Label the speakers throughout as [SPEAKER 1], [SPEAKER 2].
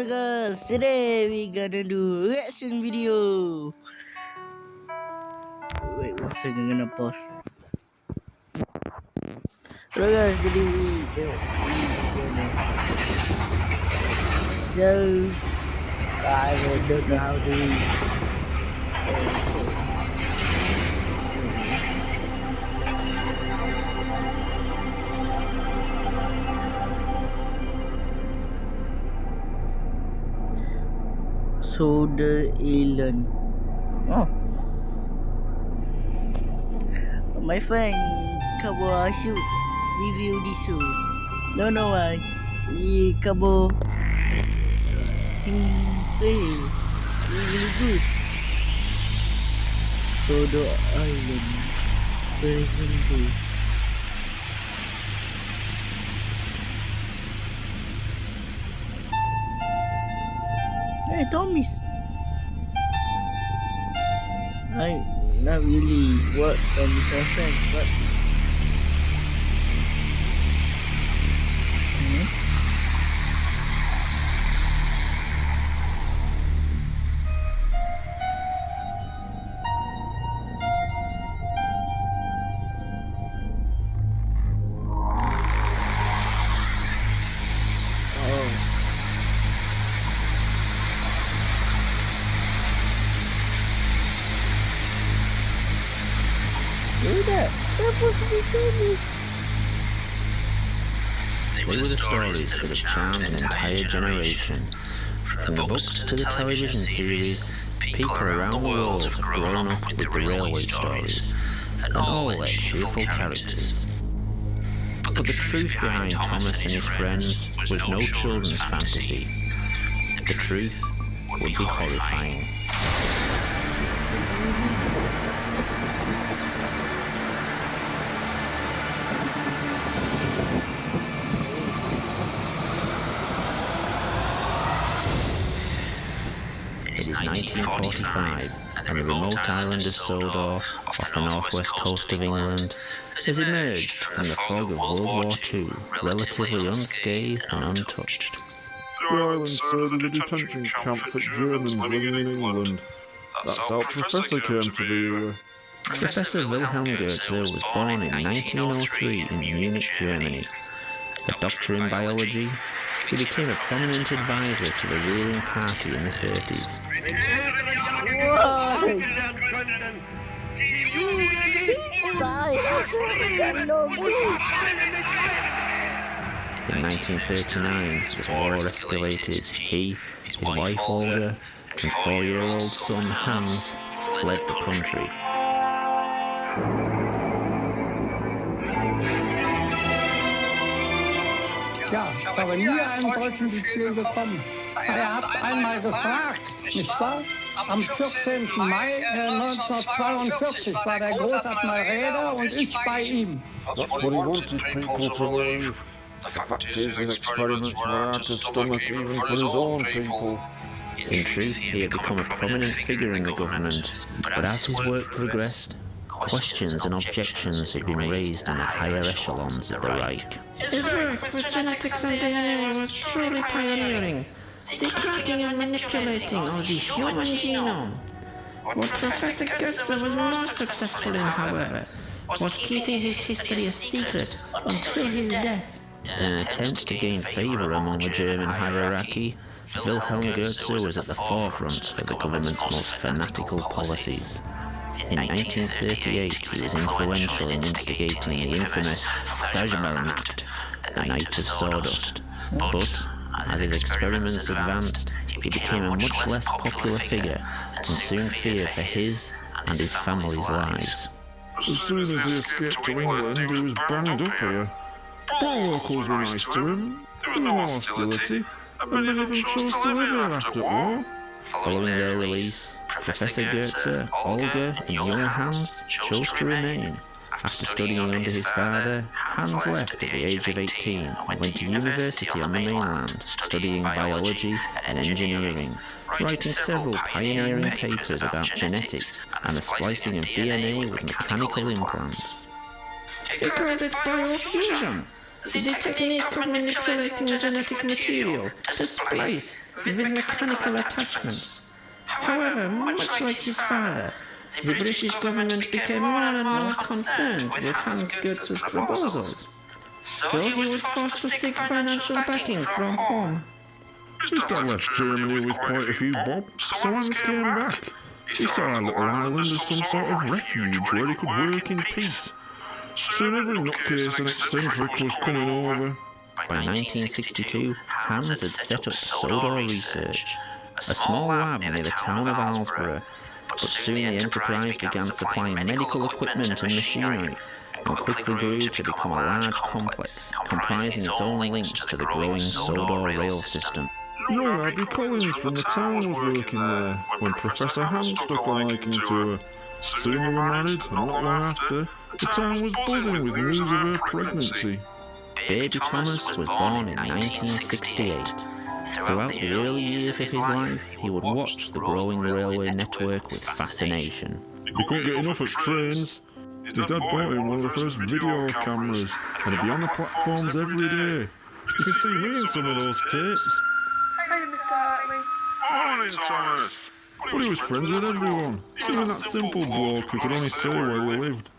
[SPEAKER 1] guys, today we gonna do reaction video. Wait, one second, gonna pause. Hello guys, jadi shows I don't know how to read. Soda Island. Oh, my friend Kabo shoot review this show. No why. Kabo say really good. Soda Island Version 2. Hey, Thomas. I not really watch Thomas FM, but
[SPEAKER 2] They were the stories that have charmed an entire generation. From the books to the television series, people around the world have grown up with the railway stories, and all their cheerful characters. But the truth behind Thomas and his friends was no children's fantasy. The truth would be horrifying. It is 1945, and the remote island of Sodor, off the northwest coast of England, has emerged from the fog of World War II, relatively unscathed and untouched.
[SPEAKER 3] The island served as a detention camp for Germans living in England. That's how Professor came to be.
[SPEAKER 2] Professor Wilhelm Goethe was born in 1903 in Munich, Germany. A doctor in biology, he became a prominent advisor to the ruling party in the 30s. In 1939, as war escalated, he, his wife Olga, and 4-year-old son Hans fled the country.
[SPEAKER 4] Ja, ich habe nie einen solchen Befehl bekommen. Habt einmal gefragt, nicht wahr? Am 14. Mai 1942 war der Großadmiral Räder und ich bei ihm.
[SPEAKER 3] That's what he wanted people to believe. The fact is, his experiments were out of stomach even for his own people.
[SPEAKER 2] In truth, he had become a prominent figure in the government, but as his work progressed, questions and objections had been raised in the higher echelons of the Reich.
[SPEAKER 5] His work with genetics and DNA was truly pioneering. The cracking and manipulating of the human genome. What Professor Goethe was most successful in, however, was keeping his history a secret until his death.
[SPEAKER 2] In an attempt to gain favour among the German hierarchy, Wilhelm Goethe was at the forefront of the government's most fanatical policies. In 1938, he was influential in instigating the infamous Sajmalnacht, the Night of Sawdust. But, as his experiments advanced, he became a much less popular figure and soon feared for his and his family's lives.
[SPEAKER 3] As soon as he escaped to England, he was banged up here. But locals were nice to him, there was no hostility, and many of them chose to live here after all.
[SPEAKER 2] Following their release, Professor Goethe, Olga, and young Hans chose to remain. After studying under his father, Hans left at the age of 18 and went to university on the mainland, studying biology and engineering, writing several pioneering papers about genetics and the splicing of DNA with mechanical implants.
[SPEAKER 5] He called it biofusion. The technique of manipulating genetic material to splice with mechanical attachments. However, much like his father, the British government became more and more concerned with Hans Goetz's proposals. So he was forced to seek financial backing from home.
[SPEAKER 3] His dad left Germany with quite a few bob, so Hans came back. He saw our little island as some sort of refuge where he could work in peace. Soon every nutcase and eccentric was coming over.
[SPEAKER 2] By 1962, Hans had set up Sodor Research, a small lab near the town of Alsborough, but soon the enterprise began supplying medical equipment and machinery, and quickly grew to become a large complex, comprising its own links to the growing Sodor rail system.
[SPEAKER 3] Young Abby Collins from the town was working there when Professor Hans took a liking to her. Soon they were married, and not long after, the town was buzzing with news of her pregnancy.
[SPEAKER 2] Baby Thomas was born in 1968. Throughout the early years of his life, he would watch the growing railway network with fascination.
[SPEAKER 3] He couldn't get enough of trains. His dad bought him one of the first video cameras, and he'd be on the platforms every day. You can see me in some of those tapes.
[SPEAKER 6] Hey, Mr. Hartley.
[SPEAKER 3] Morning, Thomas. But he was friends with everyone, even that simple bloke who could only say where he lived.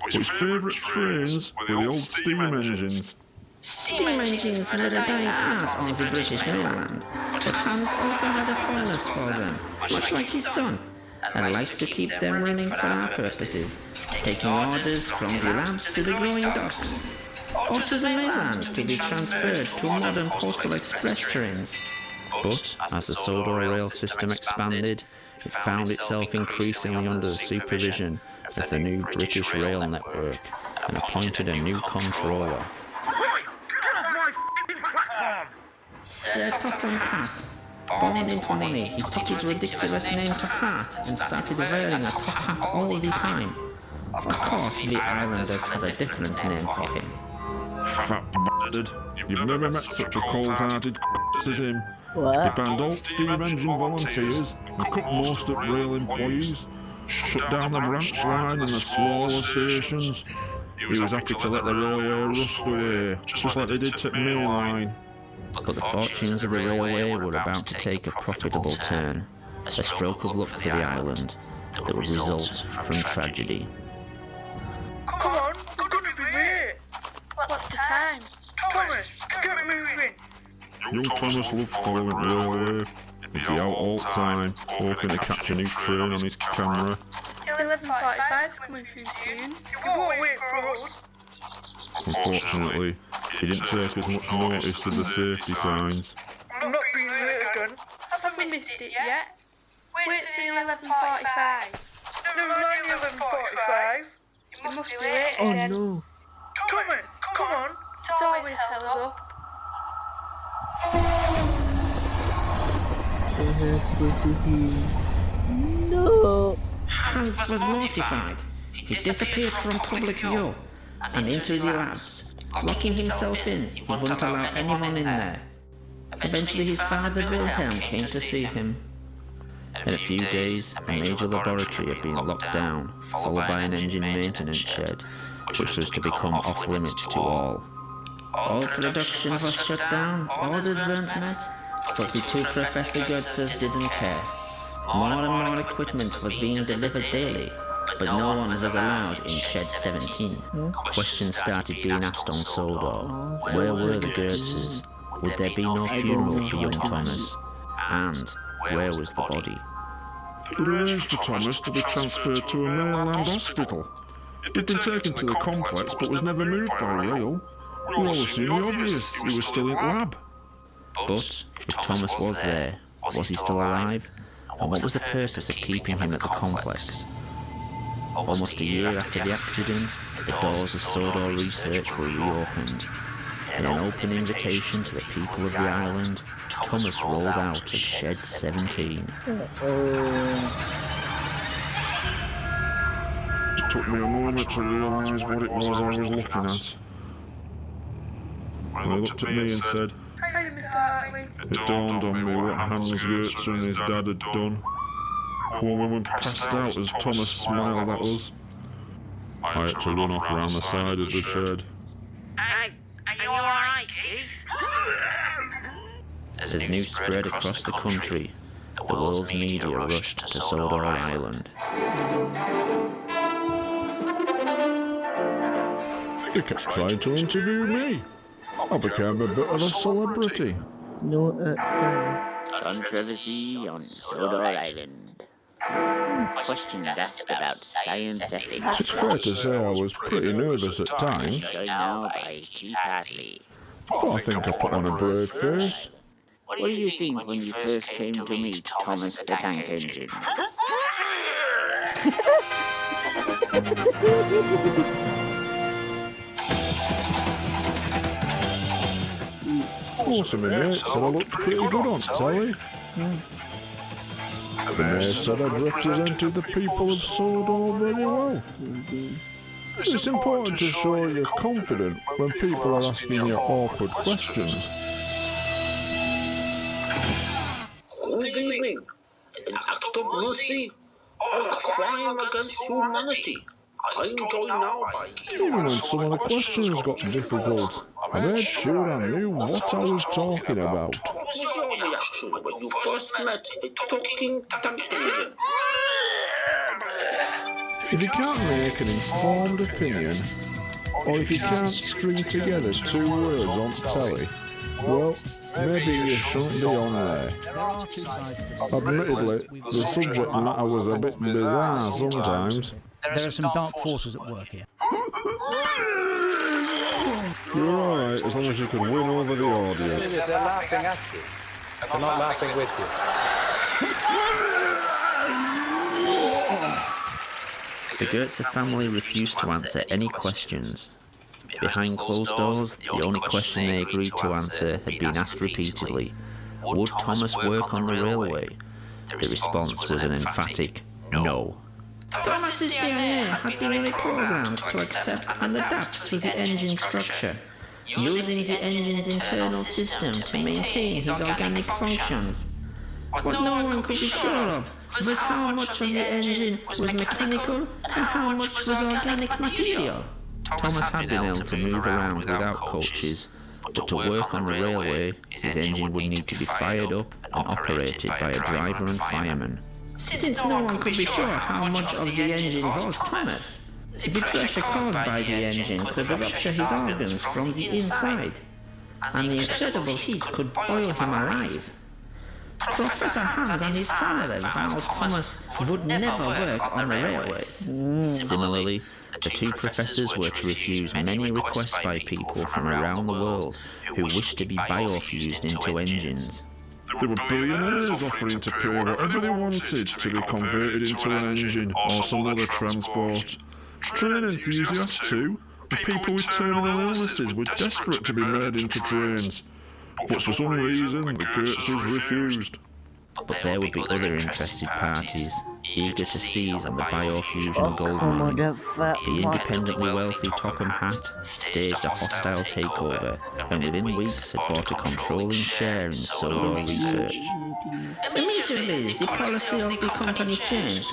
[SPEAKER 3] But his favourite trains were the old steam engines.
[SPEAKER 5] Steam engines were a dying art on the British mainland, but Hans also had a fondness for them, much like his son, and liked to keep them running for our purposes, taking orders from the labs to the growing docks, or to the mainland to be transferred to modern postal express trains.
[SPEAKER 2] But as the Sodor rail system expanded, it found itself increasingly under the supervision of the new British rail network and appointed a new controller.
[SPEAKER 5] Sir Topham Hatt. Born into money, he took his ridiculous name to heart and started wearing a top hat all the time. Of course, the Islanders had a different name for him.
[SPEAKER 3] Fat bastard. You've never met such a cold-hearted as him. He
[SPEAKER 1] What?
[SPEAKER 3] banned all steam engine volunteers and cut most at rail employees, shut down the branch line and the smaller stations. He was happy to let the railway rust away, just like they did to Mainline.
[SPEAKER 2] But the fortunes of the railway were about to take a profitable turn, a stroke of luck for the island that would result from tragedy.
[SPEAKER 6] Come on, we're gonna be late. What's the time? Thomas, get me moving.
[SPEAKER 3] Young Thomas loved following the railway. He'd be out all the time, hoping to catch a new train on his camera.
[SPEAKER 6] 11:45's coming through soon. You won't wait for us.
[SPEAKER 3] Unfortunately, he didn't take as much notice of the safety signs.
[SPEAKER 6] I'm not being late again. Have we missed it yet? Wait till 11:45. Never mind 11:45. You must be late
[SPEAKER 1] Oh
[SPEAKER 6] again.
[SPEAKER 1] no.
[SPEAKER 6] Thomas, come on. It's always held up.
[SPEAKER 1] No.
[SPEAKER 5] Hans was mortified. He disappeared from public view and into the labs. Locking himself in, he wouldn't allow anyone in there. Eventually his father Wilhelm came to see him.
[SPEAKER 2] In a few days, a major laboratory had been locked down, followed by an engine maintenance shed, which was to become off-limits to all.
[SPEAKER 5] All production was shut down, orders weren't met, but the two Professor Goetzes didn't care. More and more equipment was being delivered daily, but no one was allowed in Shed 17.
[SPEAKER 2] Questions started being asked on Sodor. Where were the Goetzes? Would there be no funeral for young Thomas? And where was the body?
[SPEAKER 3] It arranged for Thomas to be transferred to a mainland hospital. He'd been taken to the complex but was never moved by rail. We all assumed the obvious, he was still in lab.
[SPEAKER 2] But if Thomas was there, was he still alive? And what was the purpose of keeping him at the complex? Almost a year after the accident, the doors of Sodor Research were reopened. In an open invitation to the people of the island, Thomas rolled out of Shed 17.
[SPEAKER 3] It took me a moment to realise what it was I was looking at. He looked at me and said,
[SPEAKER 6] Hey, Mr. Hartley.
[SPEAKER 3] it dawned on me what Hans Goetz and his dad had done. One woman passed out as Thomas smiled at us. I had to run off around the side of the shed.
[SPEAKER 2] As news spread across the country, the world's media rushed to Sodor Island.
[SPEAKER 3] They kept trying to interview me. I became a bit of a celebrity.
[SPEAKER 1] No, gun.
[SPEAKER 7] Controversy on Sodor Island. Questions asked about science ethics.
[SPEAKER 3] It's fair to say I was pretty nervous at times,
[SPEAKER 7] Joined now by Keith Hartley.
[SPEAKER 3] but I think I put on a brave face.
[SPEAKER 7] What did you think when you first came to meet Thomas the Tank Engine?
[SPEAKER 3] Most of my mates said I looked pretty good on telly. The mayor said I'd represented the people of Sodor very well. It's important to show you're confident when people are asking you awkward questions.
[SPEAKER 8] Good evening. An act of mercy or a crime against humanity? I enjoy now by
[SPEAKER 3] Even when some of the questions got difficult, I made sure I knew what I was talking about.
[SPEAKER 8] What was your reaction when you first met a talking tank engine?
[SPEAKER 3] If you can't make an informed opinion, or if you can't string together two words on telly, well, maybe you shouldn't be on there. Admittedly, the subject matter was a bit bizarre sometimes.
[SPEAKER 9] There are some dark forces at work here.
[SPEAKER 3] You're alright, as long as you can win over the audience.
[SPEAKER 10] They're laughing at you. They're not laughing with you.
[SPEAKER 2] The Goetze family refused to answer any questions. Behind closed doors, the only question they agreed to answer had been asked repeatedly: would Thomas work on the railway? The response was an emphatic no.
[SPEAKER 5] Thomas's DNA had been reprogrammed to accept and adapt to the engine structure, using the engine's internal system to maintain his organic functions. What no one could be sure of was how much of the engine was mechanical and how much was organic material.
[SPEAKER 2] Thomas had been able to move around without coaches, but to work on the railway, his engine would need to be fired up and operated by a driver and fireman.
[SPEAKER 5] Since no one could be sure how much of the engine was Thomas, the pressure caused by the engine could rupture his organs from the inside, and the incredible heat could boil him alive. Professor Hans and his father vowed Thomas would never work on the railways.
[SPEAKER 2] Similarly, the two professors were to refuse many requests by people from around the world who wished to be biofused into engines.
[SPEAKER 3] There were billionaires offering to pay whatever they wanted to be converted into an engine or some other transport. Train enthusiasts too, and people with terminal illnesses were desperate to be made into trains. But for some reason, the Goetzes refused.
[SPEAKER 2] But there would be other interested parties, eager to seize on the biofusion gold
[SPEAKER 1] come on,
[SPEAKER 2] mine.
[SPEAKER 1] that fat
[SPEAKER 2] The independently wealthy Topham Hatt staged a hostile takeover, and within weeks had bought a controlling share in Sodor Research.
[SPEAKER 5] Immediately, the policy of the company changed,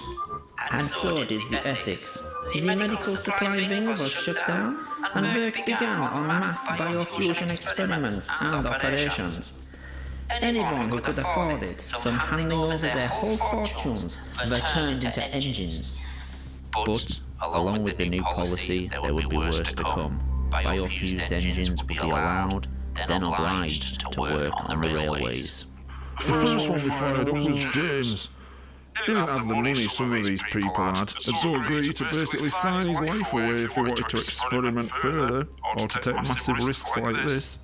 [SPEAKER 5] and so did the ethics. The medical supply wing was shut down, and work began on mass biofusion experiments and operations. Anyone who could afford it, some handing over their whole fortunes, were turned into engines.
[SPEAKER 2] But, along with the new policy, there would be worse to come. Biofused engines would be allowed, then obliged to work on the railways.
[SPEAKER 3] The first one we fired up was James. He didn't have the money some of these people had, and so agreed to basically sign his life away if he wanted to experiment further, or to take massive risks like this.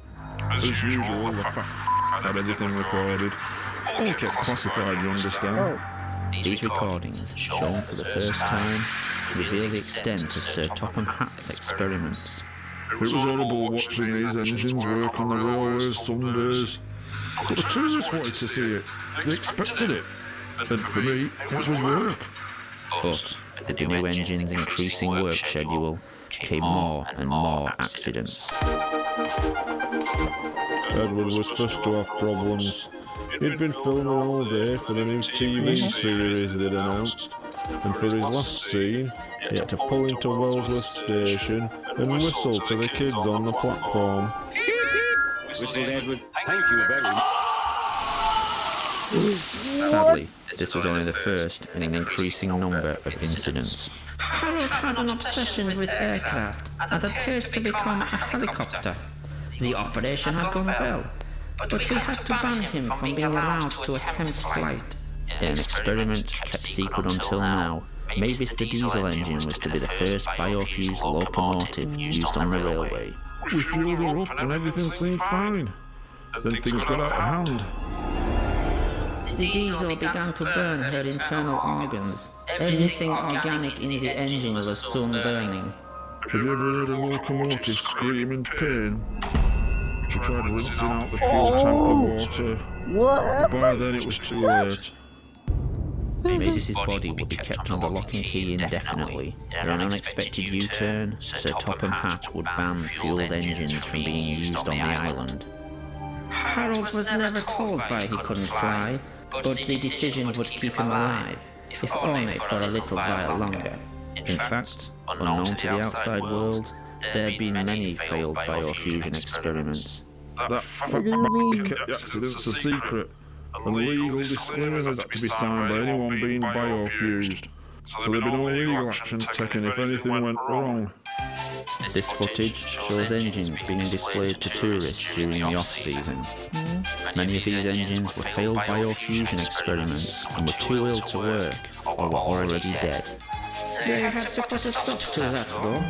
[SPEAKER 3] As usual, the fact had everything recorded. All kept classified, you understand.
[SPEAKER 2] These recordings, shown for the first time, reveal the extent of Sir Topham Hatt's experiments.
[SPEAKER 3] It was horrible watching these engines work on the railways some days. But the tourists wanted to see it. They expected it. And for me, it was work.
[SPEAKER 2] But, with the new engine's increasing work schedule, came more and more accidents.
[SPEAKER 3] Edward was first to have problems. He'd been filming all day for the new TV series they'd announced, and for his last scene, he had to pull into Wellsworth Station and whistle to the kids on the platform.
[SPEAKER 10] Whistled Edward. Thank you very much.
[SPEAKER 2] Sadly, this was only the first in an increasing number of incidents.
[SPEAKER 5] Harold had an obsession with aircraft and appears to become a helicopter. The operation had gone well, but we had to ban him from being allowed to attempt flight.
[SPEAKER 2] In an experiment kept secret until now, Mavis the diesel engine was to be the first biofuel locomotive used on the railway.
[SPEAKER 3] We fueled her up and everything seemed fine. Then things got out of hand.
[SPEAKER 5] The diesel began to burn her internal organs. Everything organic in the engine was soon burning.
[SPEAKER 3] Have you ever heard a locomotive scream in pain? She tried rinsing out the fuel tank of water. By then it was too late.
[SPEAKER 2] Mavis's body would be kept under lock and key indefinitely. In an unexpected U-turn, Sir Topham Hatt would ban fueled engines from being used on the island.
[SPEAKER 5] Harold was never told why he couldn't fly, but the decision would keep him alive, if only for a little while longer.
[SPEAKER 2] In fact, unknown to the outside world, there had been many failed biofusion experiments.
[SPEAKER 3] That fact kept the accidents a secret, and legal disclaimers had to be signed by anyone being biofused, so there'd be no legal action taken if anything went wrong.
[SPEAKER 2] This footage shows engines being displayed to tourists during the off-season. Many of these engines were failed biofusion experiments and were too ill to work or were already dead.
[SPEAKER 5] They had to put a stop to that, though.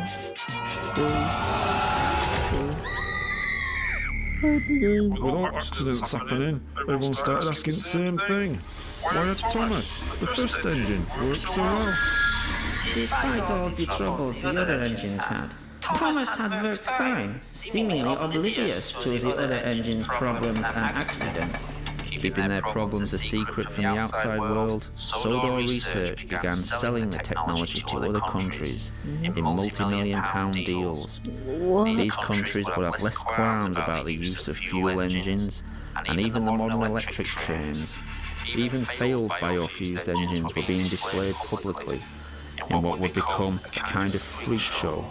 [SPEAKER 3] With all accidents happening, everyone started asking the same thing. Why had Thomas, the first engine, worked so well?
[SPEAKER 5] Despite all the troubles the other engines had, Thomas had worked fine, seemingly oblivious to the other engine's problems and accidents.
[SPEAKER 2] Keeping their problems a secret from the outside world, Sodor Research began selling the technology to other countries in multi-million-pound deals. These countries would have less qualms about the use of fuel engines, and even the modern electric trains. Even failed biofused engines were being displayed publicly in what would become a kind of freak show.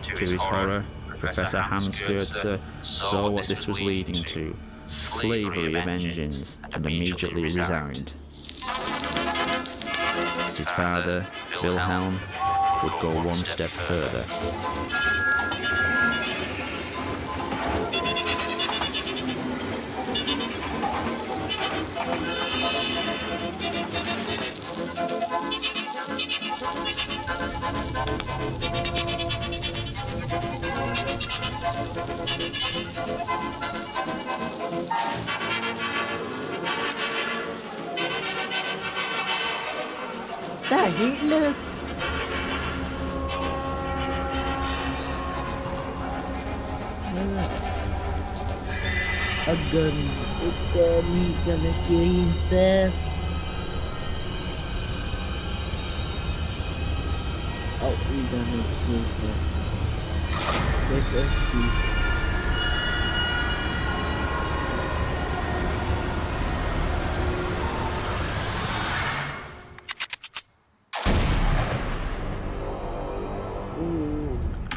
[SPEAKER 2] To his horror, Professor Hans Goetze saw what this was leading to: slavery of engines, and immediately resigned. His father, Wilhelm, would go one step further.
[SPEAKER 1] That Hitler? A gun. He gonna kill himself. Oh, he gonna kill himself. There's a piece.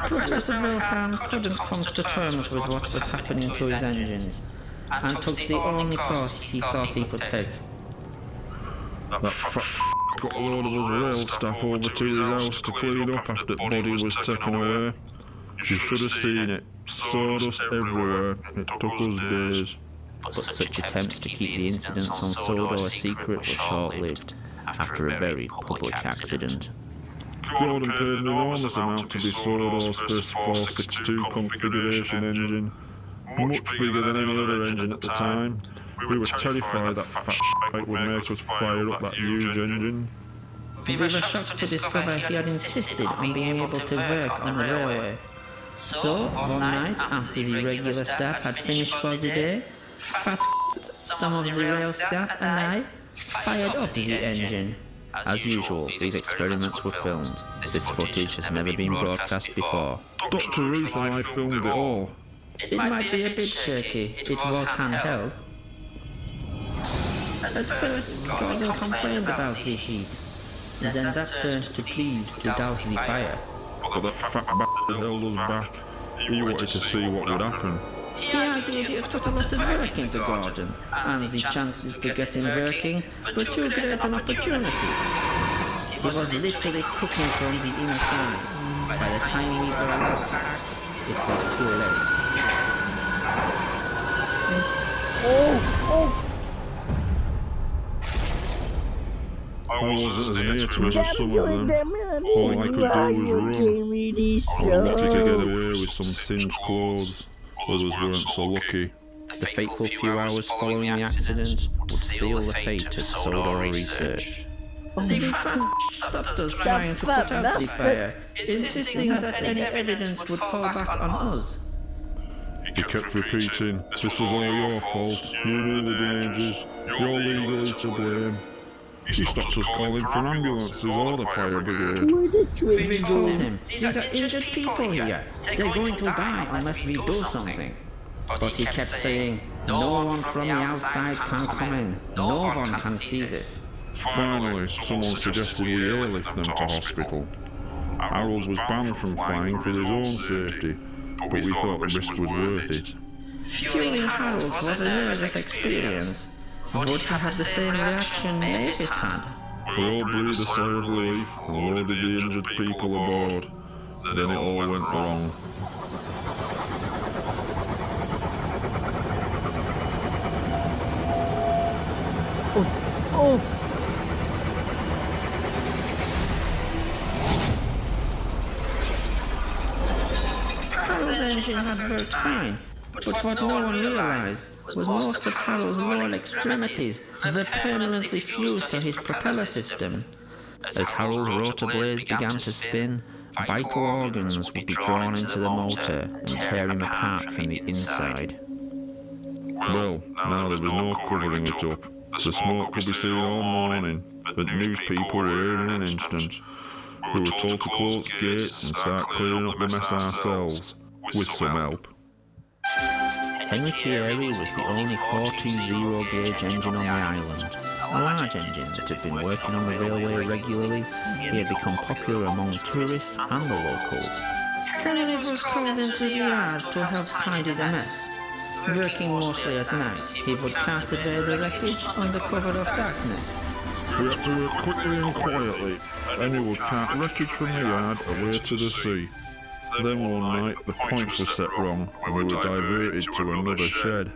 [SPEAKER 5] Professor Wilhelm couldn't come to terms with what was happening to his engines, and took the only course he thought he could take.
[SPEAKER 3] That fat got a load of us rail staff over to his house to clean up after the body was taken away. You should have seen it. Sawdust everywhere. It took us days.
[SPEAKER 2] But such attempts to keep the incidents on Sodor a secret were short-lived after a very public accident.
[SPEAKER 3] Gordon paid an enormous amount to be Sodor's first 462 configuration engine, much bigger than any other engine at the time. We were terrified that fat shite would make us fire up that huge engine.
[SPEAKER 5] We were shocked to discover he had insisted on being able to work on the railway. So, one night, after the regular staff had finished for the day, Fat, some of the rail staff and I fired up the engine.
[SPEAKER 2] As usual, these experiments were filmed. This footage has never been broadcast before.
[SPEAKER 3] Dr. Ruth and I filmed it all.
[SPEAKER 5] It might be a bit shaky. It was handheld. At first, Gordon complained about the heat. Then that turned to pleas to douse the fire.
[SPEAKER 3] But that fat bastard held us back. He wanted to see what would happen.
[SPEAKER 5] He argued he had put a lot of work into Gordon, and the chances to get him working were too great an opportunity. He was literally cooking from the inside. By the time we were allowed to act, it was too late.
[SPEAKER 3] I wasn't as near to him as some of them. All I could do was run. I wanted to get away with some singed clothes. Others weren't so lucky.
[SPEAKER 2] The fateful few hours following the accident would seal the fate of Sodor Research.
[SPEAKER 5] The fat stopped us trying to put out the fire, insisting that any evidence would fall back on us.
[SPEAKER 3] He kept repeating, "This was all your fault. You knew the dangers. You're legally to blame." He stopped us calling for ambulances or the fire brigade.
[SPEAKER 5] We told him, these are injured people here. They're going to die unless we do something. But he kept saying, no one from the outside can come in. No one can see this.
[SPEAKER 3] Finally, someone suggested we airlift them to hospital. Harold was banned from flying for his own safety, but we thought the risk was worth it.
[SPEAKER 5] Fueling Harold was a nervous experience. Would he have the same reaction Mavis had?
[SPEAKER 3] We all breathed a sigh of relief and loaded the injured people aboard. Then it all went wrong.
[SPEAKER 5] Harold's engine had worked fine, but what no one realized was most of Harold's lower extremities were permanently fused to his propeller system.
[SPEAKER 2] As Harold's rotor blades began to spin, vital organs would be drawn into the motor and tear him apart from the inside.
[SPEAKER 3] Well, now there was no covering it up. The smoke could be seen all morning, but news people were here in an instant. We were told to close the gates and start clearing up the mess ourselves, with some help.
[SPEAKER 2] Henry Thierry was the only 420 gauge engine on the island. A large engine that had been working on the railway regularly, he had become popular among tourists and the locals.
[SPEAKER 5] Henry was called into the yard to help tidy the mess. Working mostly at night, he would cart away the wreckage under cover of darkness.
[SPEAKER 3] We had to work quickly and quietly. Henry would cart wreckage from the yard away to the sea. Then one night the points were set wrong and we were diverted to another shed.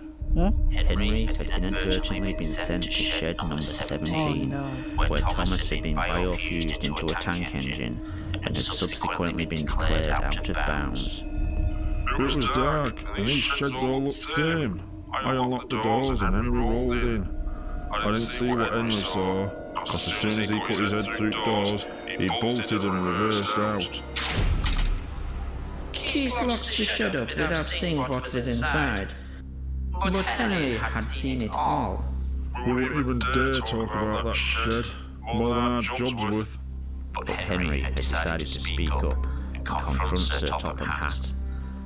[SPEAKER 2] Henry had inadvertently been sent to shed number 17, where Thomas had been biofused into a tank engine and had subsequently been declared out of bounds.
[SPEAKER 3] It was dark and these sheds all looked the same. I unlocked the doors and Henry rolled in. I didn't see what Henry saw, because as soon as he put his head through the doors, he bolted and reversed out.
[SPEAKER 5] Keith locked the shed up without seeing what was inside. But Henry had seen it all.
[SPEAKER 3] We wouldn't even dare talk about that shed, more than our job's worth.
[SPEAKER 2] But Henry had decided to speak up and confront Sir Topham Hatt.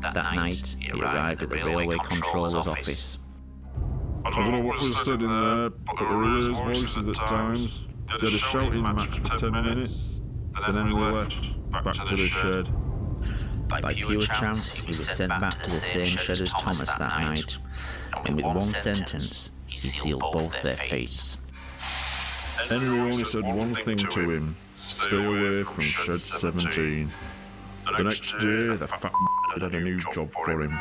[SPEAKER 2] That night, he arrived at the railway controller's office.
[SPEAKER 3] I don't know what was said in there, but there were raised voices at times. They had a shouting match for 10 minutes, then Henry left, back to the shed.
[SPEAKER 2] By pure chance, he was sent back to the same shed as Thomas that night, and with one sentence, he sealed both their fates.
[SPEAKER 3] Henry only said one thing to him: stay away from shed 17. The next day, the fat had a new job for him.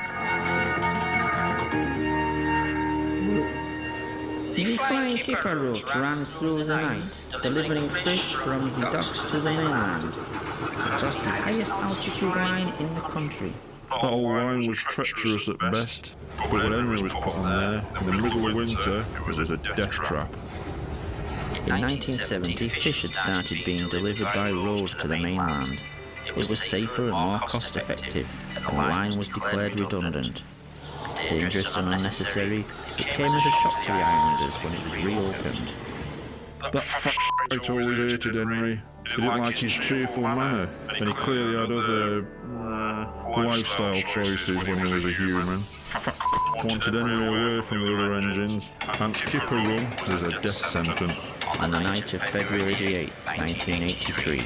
[SPEAKER 5] The Flying Kipper route ran through the night, delivering fish from the docks to the mainland, across the highest altitude line in the country.
[SPEAKER 3] That whole line was treacherous at best, but when Henry was put on there, in the middle of winter, it was a death trap.
[SPEAKER 2] In 1970, fish had started being delivered by road to the mainland. It was safer and more cost-effective, and the line was declared redundant. Dangerous and unnecessary, it came as a shock to the islanders when it was reopened.
[SPEAKER 3] That fat shite always hated Henry. He didn't like his cheerful manner, and he clearly had other lifestyle choices when he was a human. Fat wanted Henry away from the other engines, and Kipper Run was a death sentence.
[SPEAKER 2] On the night of February the 8th, 1983,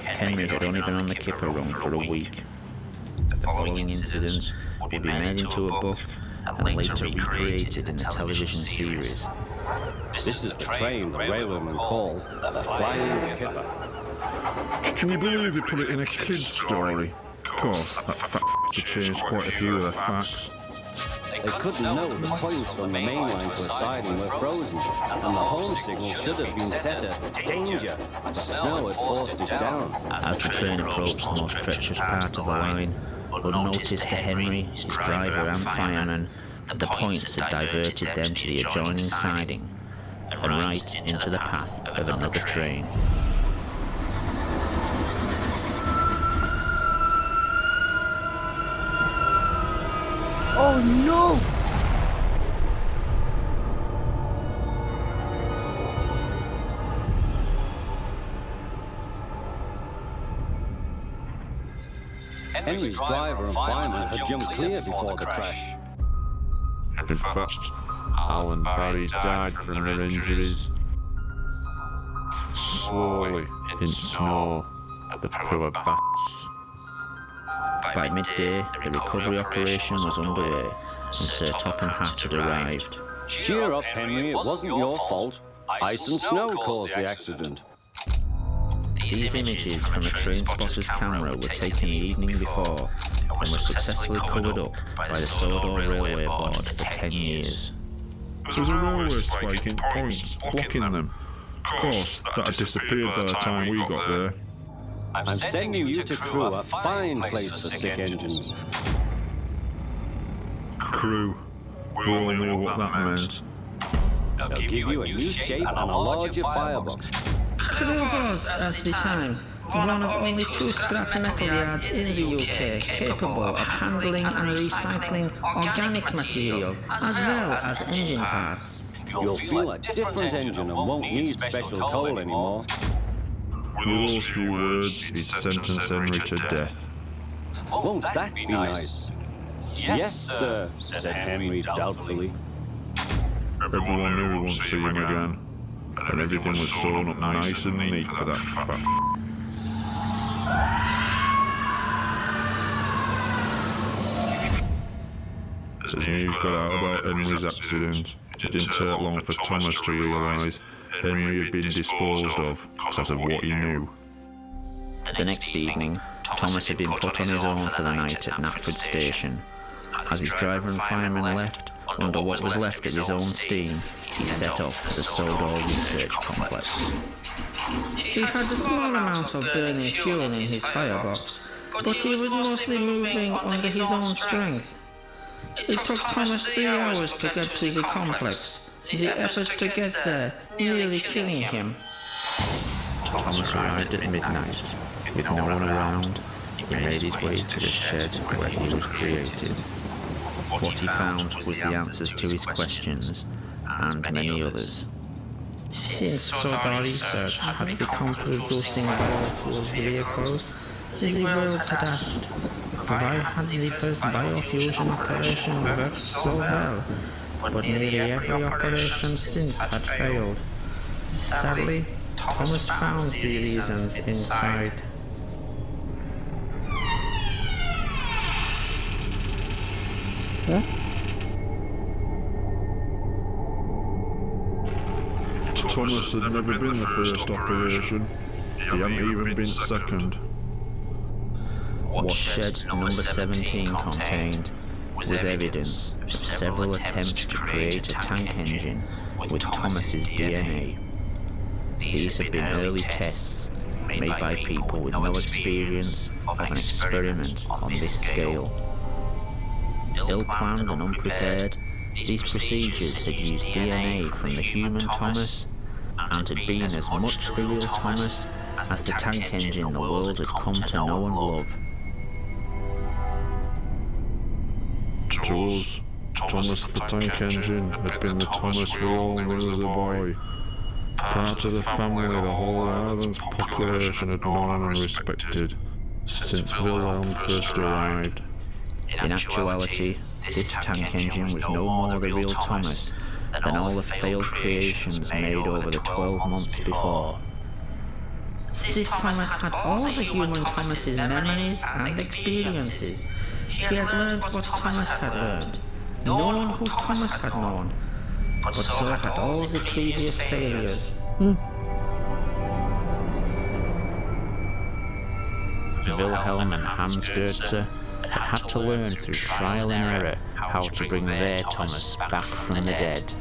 [SPEAKER 2] Henry had only been on the Kipper Run for a week. The following incident would be made into a book and later recreated in the television series.
[SPEAKER 11] This is the train the railwaymen call the Flying Kipper.
[SPEAKER 3] Can you believe they put it in a kid's story? Of course, that fat had changed quite a few of their facts.
[SPEAKER 11] They couldn't know the points from the main line to a siding were frozen, and the home signal should have been set at danger, but the snow had forced it down.
[SPEAKER 2] As the train approached the most treacherous part of the line, unnoticed to Henry, his driver and fireman, the points had diverted them to the adjoining siding, and right into the path of another train.
[SPEAKER 1] Oh no!
[SPEAKER 11] Henry's driver and fireman had jumped clear before the crash.
[SPEAKER 3] In fact, Al and Barry died from their injuries. Slowly, in snow, the poor bats.
[SPEAKER 2] By midday, the recovery operation was underway, and Sir Topham Hatt had arrived.
[SPEAKER 11] Cheer up, Henry, it wasn't your fault. Ice and snow caused the accident.
[SPEAKER 2] These images from a train spotter's camera were taken the evening before and were successfully covered up by the Sodor Railway Board for 10 years.
[SPEAKER 3] There's a railway spike in points, blocking them. Of course, that had disappeared by the time we got there.
[SPEAKER 11] I'm sending you to Crewe, a fine place for sick engines.
[SPEAKER 3] Crewe. We all knew what that meant.
[SPEAKER 11] They'll give you a new shape and a larger firebox.
[SPEAKER 5] Crewe was, at the time, one of only 2 scrap metal yards in the UK capable of handling and recycling organic material as well as engine parts.
[SPEAKER 11] You'll feel a different engine and won't need special coal anymore.
[SPEAKER 3] With those few words, he'd sentence Henry to death.
[SPEAKER 11] Won't that be nice? Yes, sir, said Henry doubtfully.
[SPEAKER 3] Everyone knew we wouldn't see him again, and everything was sewn up nice and neat for that fat. As news got out about Henry's accident, it didn't take long for Thomas to realise Henry had been disposed of because of what he knew.
[SPEAKER 2] The next evening, Thomas had been put on his own for the night at Knapford Station. As his driver and fireman left, under what was left of his own steam, he set off for the Sodor Research Complex.
[SPEAKER 5] He had a small amount of burning fuel in his firebox, but he was mostly moving under his own strength. It took Thomas 3 hours to get to the complex, the effort to get there nearly killing him.
[SPEAKER 2] Thomas arrived at midnight. With no one around, he made his way to the shed where he was created. What he found was the answers to his questions, and many others.
[SPEAKER 5] Since Sodor Research had become producing biofuels vehicles, the world had asked, why had the first biofusion operation worked so well, but nearly every operation since had failed? Sadly, Thomas found the reasons inside.
[SPEAKER 1] Huh?
[SPEAKER 3] Thomas had never been the first operation. He hadn't even been second.
[SPEAKER 2] What shed number 17 contained was evidence of several attempts to create a tank engine with Thomas's DNA. These had been early tests made by people with no experience of an experiment on this scale. Ill-planned and unprepared, these procedures had used DNA from the human Thomas and had been as much the real Thomas as the tank engine the world had come to know and love.
[SPEAKER 3] To us, Thomas the tank engine had been the Thomas we all knew as a boy. Part of the family the whole island's population had known and respected since Wilhelm first arrived.
[SPEAKER 2] In actuality, this tank engine was no more the real Thomas than all the failed creations made over the 12 months before.
[SPEAKER 5] This Thomas had all the human Thomas's memories and experiences. He had learned what Thomas had learned, known who Thomas had known, but so had all the previous failures.
[SPEAKER 2] Wilhelm and Hans Goetze had to learn through trial and error how to bring their Thomas back from the dead.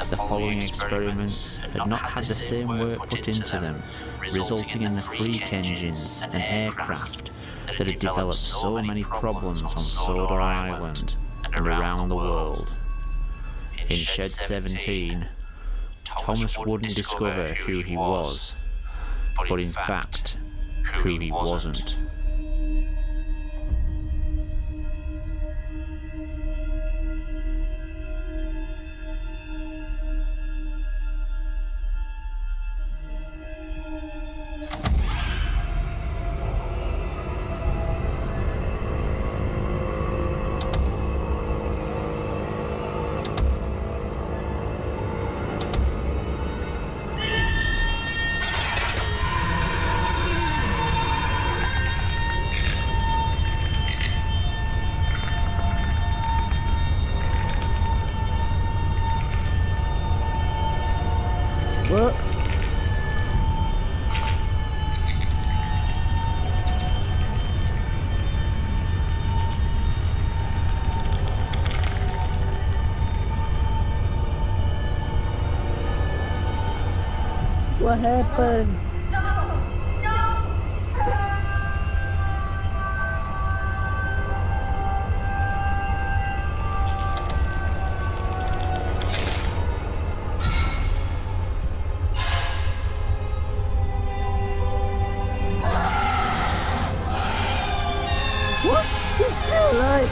[SPEAKER 2] The following experiments had not had the same work put into them, resulting in the freak engines and aircraft that had developed so many problems on Sodor Island and around the world. In Shed 17, Thomas wouldn't discover who he was, but in fact, who he wasn't.
[SPEAKER 1] What? What happened? What? He's still alive.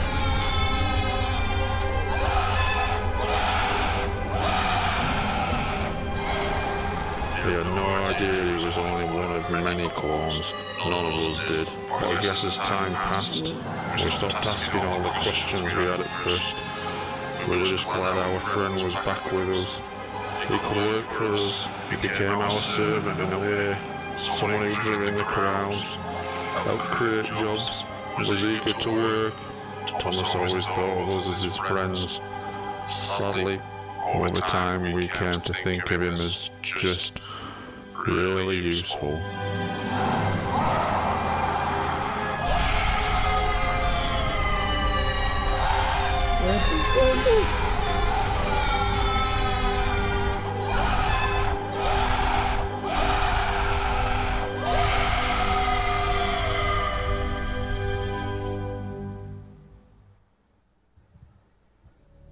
[SPEAKER 3] He had no idea he was only one of many clones. None of us did. But I guess as time passed, we stopped asking all the questions we had at first. We were just glad our friend was back with us. He could work for us. He became our servant in a way. Someone who drew in the crowds, helped create jobs, was eager to work. Thomas always thought of us as his friends. Sadly, over time we came to think of him as just really useful.
[SPEAKER 1] Where did he go this?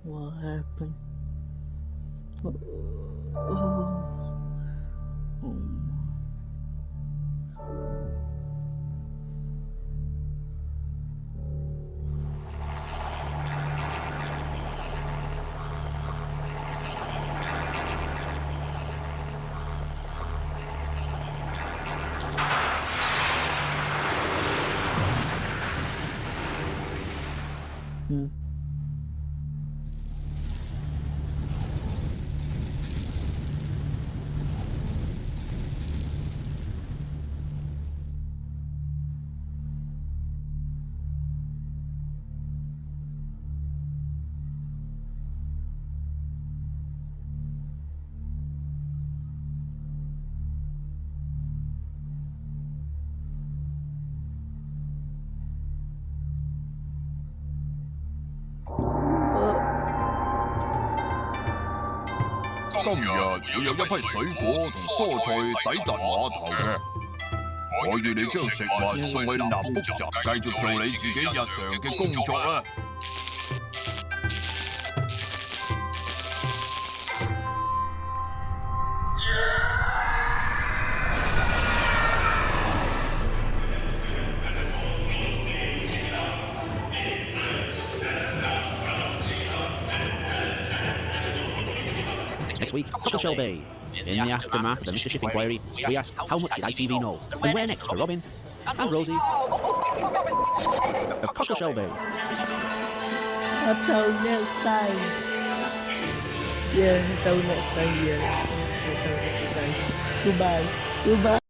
[SPEAKER 1] What happened? Oh.
[SPEAKER 12] 今日會有一批水果同蔬菜抵達碼頭嘅，我要你將食物送去南福站，繼續做你自己日常嘅工作啦。
[SPEAKER 2] Next week, Cockleshell Bay. In the aftermath of the Mr. Ship inquiry, we ask how much did ITV know? And where next for Robin and Rosie of Cockleshell Bay.
[SPEAKER 1] Until next time. Yeah, until next time, yeah. Until next time. Goodbye. Goodbye.